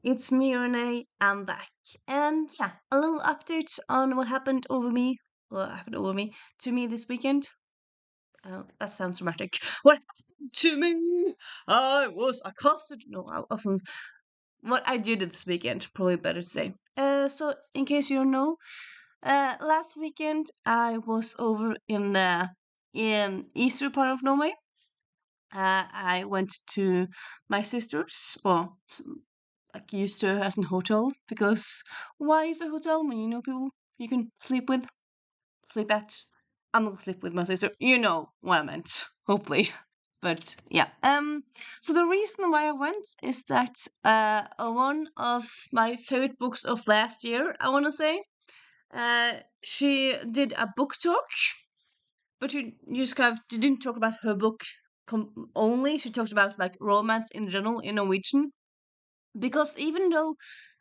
it's me, Renee. I'm back. And yeah, a little update on what happened over me, to me this weekend. That sounds dramatic. What happened to me? I was accosted. No, I wasn't. What I did this weekend, probably better to say. So in case you don't know, last weekend I was over in the in eastern part of Norway. I went to my sister's, well, like used to as a hotel, because why use a hotel when you know people you can sleep with, sleep at? I'm not gonna sleep with my sister. You know what I meant, hopefully. But yeah. So the reason why I went is that one of my favorite books of last year, I want to say, she did a book talk, but you just kind of didn't talk about her book only. She talked about like romance in general in Norwegian, because even though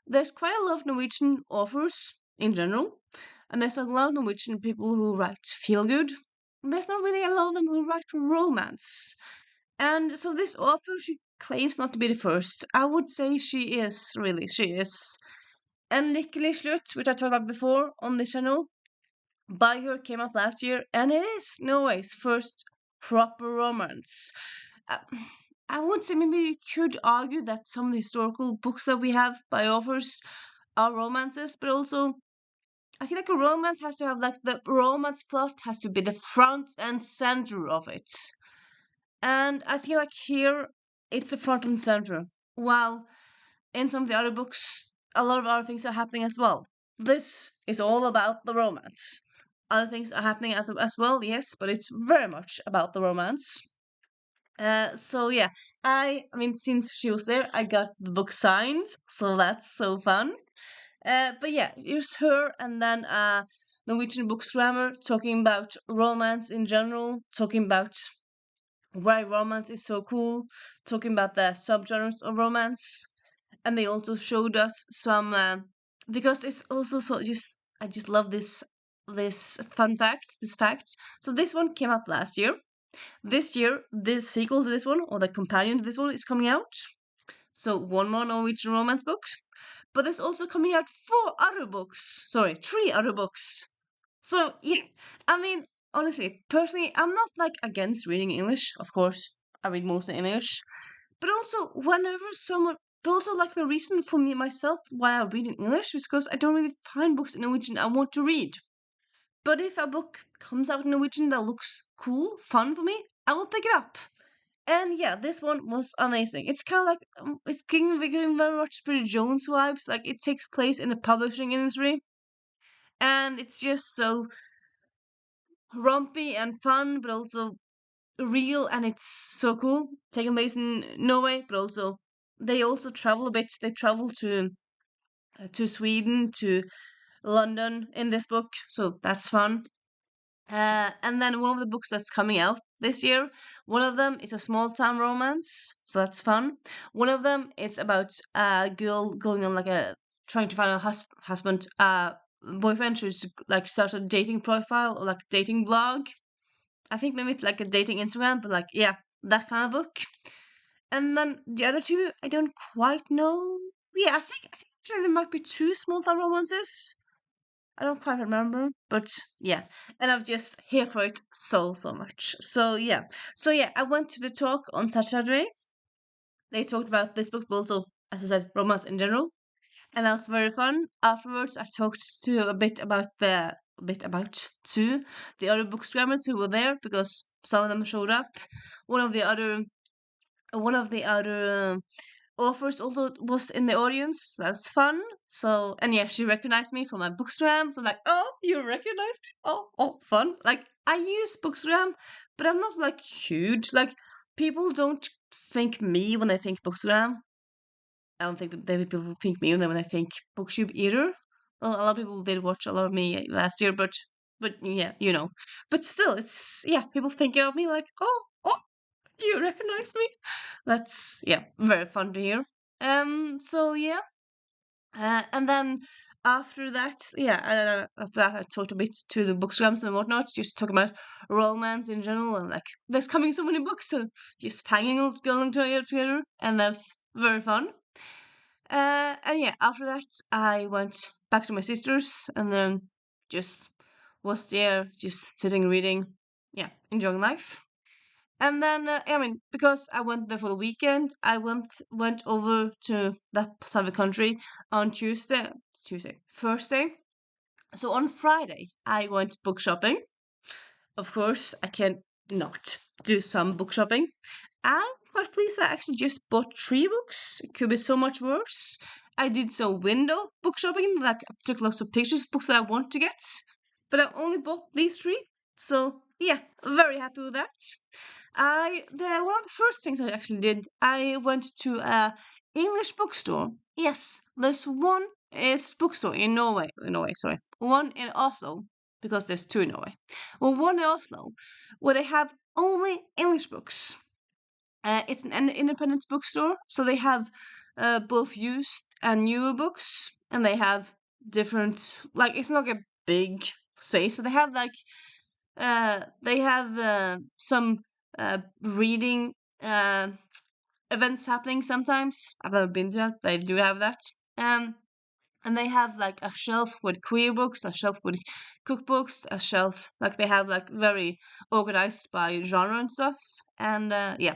there's quite a lot of Norwegian authors in general, and there's a lot of Norwegian people who write feel good, there's not really a lot of them who write romance. And so this author, she claims not to be the first. I would say she is, really, she is. And Lykkelig Slutt, which I talked about before on the channel, by her came out last year, and it is Norway's first proper romance. Uh, I would say maybe you could argue that some of the historical books that we have by authors are romances, but also I feel like a romance has to have like the romance plot has to be the front and center of it. And I feel like here it's the front and center. While in some of the other books, a lot of other things are happening as well. This is all about the romance. Other things are happening as well, yes, but it's very much about the romance. So yeah, I mean, since she was there, I got the book signed, so that's so fun. But yeah, here's her, and then Norwegian book grammar talking about romance in general, talking about why romance is so cool, talking about the subgenres of romance, and they also showed us some because it's also so just I just love this fun facts, these facts. So this one came out last year. This year, this sequel to this one, or the companion to this one, is coming out. So one more Norwegian romance book. But there's also coming out three other books. So yeah, I mean, honestly, personally, I'm not like against reading English. Of course, I read mostly English. But also, whenever someone, but also like the reason for me myself why I read in English is because I don't really find books in Norwegian I want to read. But if a book comes out in Norwegian that looks cool, fun for me, I will pick it up. And yeah, this one was amazing. It's kind of like it's giving very much Bridget Jones vibes. Like it takes place in the publishing industry, and it's just so rompy and fun, but also real, and it's so cool. Taking place in Norway, but also they also travel a bit. They travel to Sweden, to London in this book, so that's fun. And then one of the books that's coming out this year, one of them is a small town romance, so that's fun. One of them is about a girl going on like a trying to find a husband, boyfriend who's like starts a dating profile or like dating blog. I think maybe it's like a dating Instagram, but like yeah, that kind of book. And then the other two, I don't quite know. Yeah, I think actually there might be two small town romances. I don't quite remember, but yeah, and I'm just here for it so much. So yeah, I went to the talk on Saturday. They talked about this book, but also, as I said, romance in general, and that was very fun. Afterwards, I talked to a bit about two the other bookstagrammers who were there because some of them showed up. One of the other one of the other authors also was in the audience. That's fun. So and yeah, she recognized me from my bookstagram. So like, oh, you recognize me? Oh, fun. Like I use bookstagram, but I'm not like huge. Like people don't think me when they think bookstagram. I don't think that people think me when they think booktube either. Well, a lot of people did watch a lot of me last year, but yeah, you know. But still, it's yeah, people think of me like, oh, you recognize me? That's yeah, very fun to hear. So yeah, and then after that, yeah, after that, I talked a bit to the bookstograms and whatnot, just talking about romance in general, and like there's coming so many books, and just hanging all together, and that's very fun. And yeah, after that, I went back to my sister's and then just was there, just sitting reading, yeah, enjoying life. And then, I mean, because I went there for the weekend, I went over to that side of the country on Thursday. So on Friday, I went book shopping. Of course, I can't not do some book shopping. I'm quite pleased that I actually just bought three books. It could be so much worse. I did some window book shopping, like I took lots of pictures of books that I want to get, but I only bought these three. So yeah, very happy with that. One of the first things I actually did, I went to a English bookstore. Yes, there's one is bookstore in Norway. Sorry, one in Oslo because there's two in Norway. Well, one in Oslo where they have only English books. It's an independent bookstore, so they have both used and newer books, and they have different. Like it's not a big space, but they have some reading events happening sometimes. I've never been to that. They do have that. Um, and they have like a shelf with queer books, a shelf with cookbooks, a shelf like they have like very organized by genre and stuff. And yeah,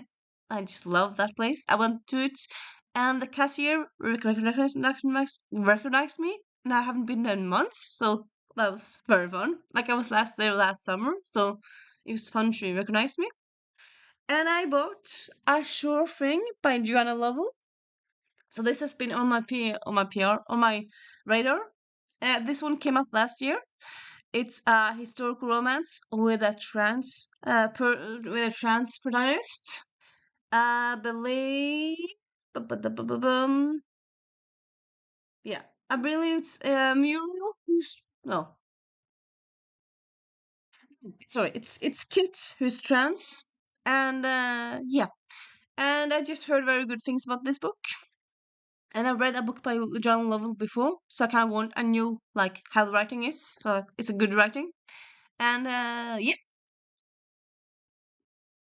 I just love that place. I went to it, and the cashier recognized me, and I haven't been there in months, so that was very fun. Like I was there last summer, so it was fun to recognize me. And I bought A Sure Thing by Joanna Lovell. So this has been on my radar. This one came out last year. It's a historical romance with a trans protagonist. I believe, yeah, I believe it's Muriel. No, sorry, it's Kit who's trans, and yeah, and I just heard very good things about this book. And I read a book by John Lovell before, so I kind of want I knew like how the writing is, so it's a good writing. And yeah,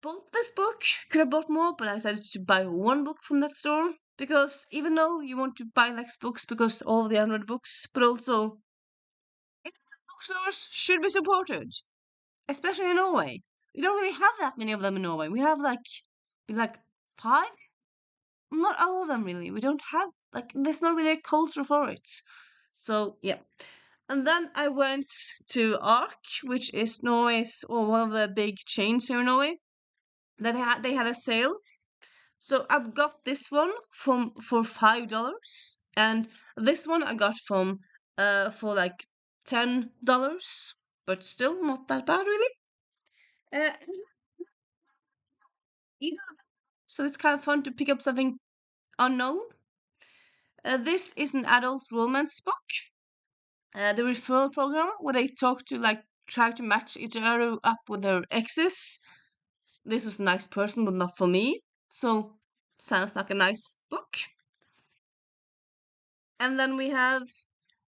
bought this book. Could have bought more, but I decided to buy one book from that store because even though you want to buy less books because all the unread books, but also bookstores should be supported, especially in Norway. We don't really have that many of them in Norway. We have like five, not all of them really. We don't have like there's not really a culture for it. So yeah. And then I went to Ark, which is Norway's or one of the big chains here in Norway. That they had a sale. So I've got this one for $5, and this one I got from for like $10, but still not that bad really. Uh, either, so it's kind of fun to pick up something unknown. This is an adult romance book. The referral program where they talk to like try to match each other up with their exes. This is a nice person, but not for me. So sounds like a nice book. And then we have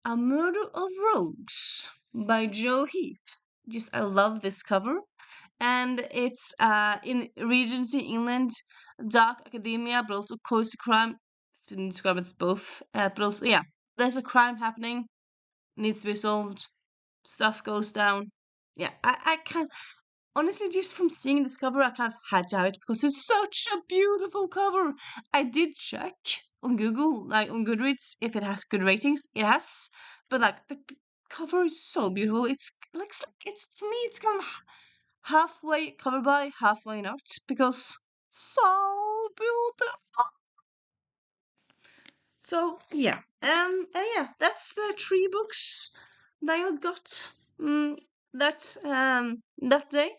A Murder of Rogues by Joe Heath. Just I love this cover. And it's in Regency England, dark academia, but also cozy crime. It's been described as both. But also, yeah, there's a crime happening, needs to be solved, stuff goes down. Yeah, I can't honestly, just from seeing this cover, I kind of had to have it because it's such a beautiful cover. I did check on Google, like on Goodreads, if it has good ratings. It has, but like the cover is so beautiful. It's like it's for me, it's kind of halfway cover by, halfway not because so beautiful. So yeah, yeah, that's the three books that I got that day.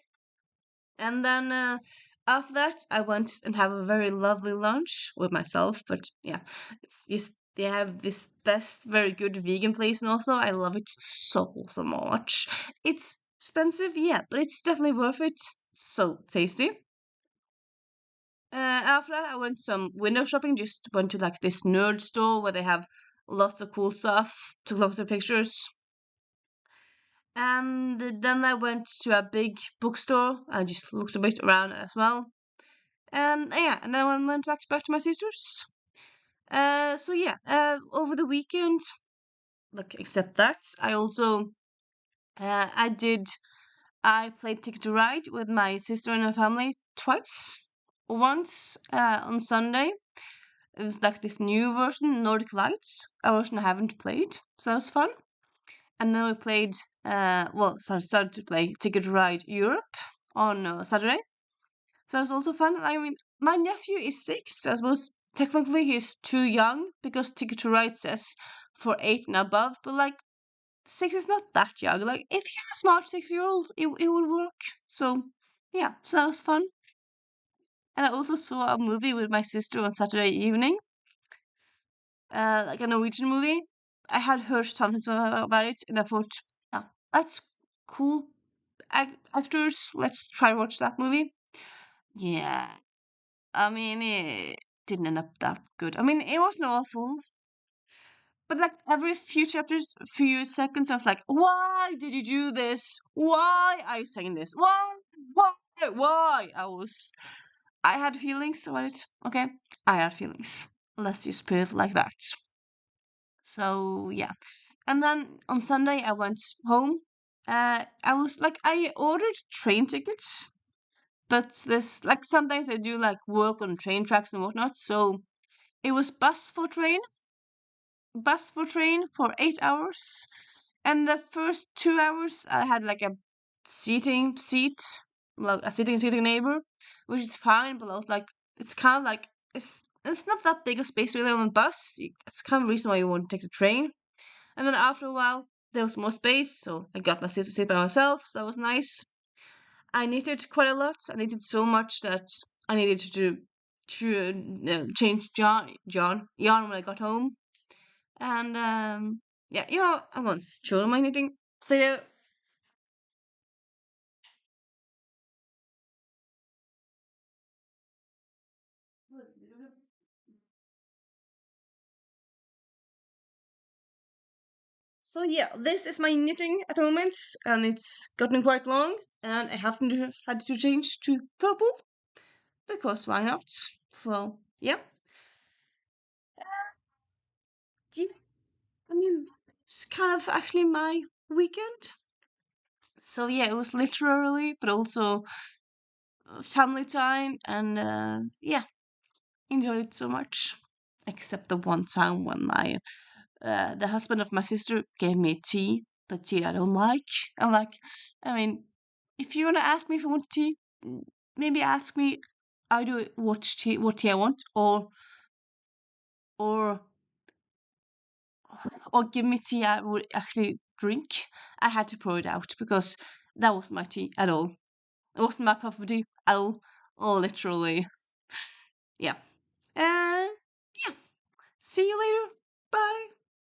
And then after that, I went and have a very lovely lunch with myself. But yeah, it's just they have this best, very good vegan place, and also I love it so much. It's expensive, yeah, but it's definitely worth it. So tasty. After that, I went some window shopping. Just went to like this nerd store where they have lots of cool stuff. Took lots of pictures. And then I went to a big bookstore. I just looked a bit around as well. And yeah, and then I went back to my sister's. So yeah, over the weekend, like except that, I also I did I played Ticket to Ride with my sister and her family twice. Once on Sunday, it was like this new version, Nordic Lights, a version I haven't played, so that was fun. And then we played, started to play Ticket to Ride Europe on Saturday. So that was also fun. I mean, my nephew is 6, so I suppose technically he's too young because Ticket to Ride says for 8 and above, but like 6 is not that young. Like, if you have a smart 6-year-old, it would work. So, yeah, so that was fun. And I also saw a movie with my sister on Saturday evening, like a Norwegian movie. I had heard something about it, and I thought, yeah, that's cool. Actors, let's try to watch that movie. Yeah, I mean, it didn't end up that good. I mean, it wasn't awful, but like every few chapters, few seconds, I was like, why did you do this? Why are you saying this? Why? Why? Why? I had feelings about it. Okay, I had feelings. Let's just put it like that. So yeah, and then on Sunday I went home. I was like, I ordered train tickets, but this like sometimes I do like work on train tracks and whatnot. So it was bus for train for 8 hours. And the first 2 hours, I had like a seat, like a sitting neighbor, which is fine. But I was like, it's kind of like it's not that big a space really on the bus. That's kind of the reason why you want to take the train. And then after a while, there was more space, so I got my seat by myself. So that was nice. I knitted quite a lot. I knitted so much that I needed to change yarn when I got home. And yeah, I'm going to show my knitting. So yeah, so yeah, this is my knitting at the moment, and it's gotten quite long, and I haven't had to change to purple because why not? So yeah, yeah. I mean, it's kind of actually my weekend. So yeah, it was literally, but also family time, and yeah, enjoyed it so much. Except the one time when the husband of my sister gave me tea, but tea I don't like. I'm like, I mean, if you wanna ask me if I want tea, maybe ask me. I do what tea I want, or or give me tea I would actually drink. I had to pour it out because that wasn't my tea at all. It wasn't my cup of tea at all. Literally, yeah. Uh, yeah. See you later. Bye.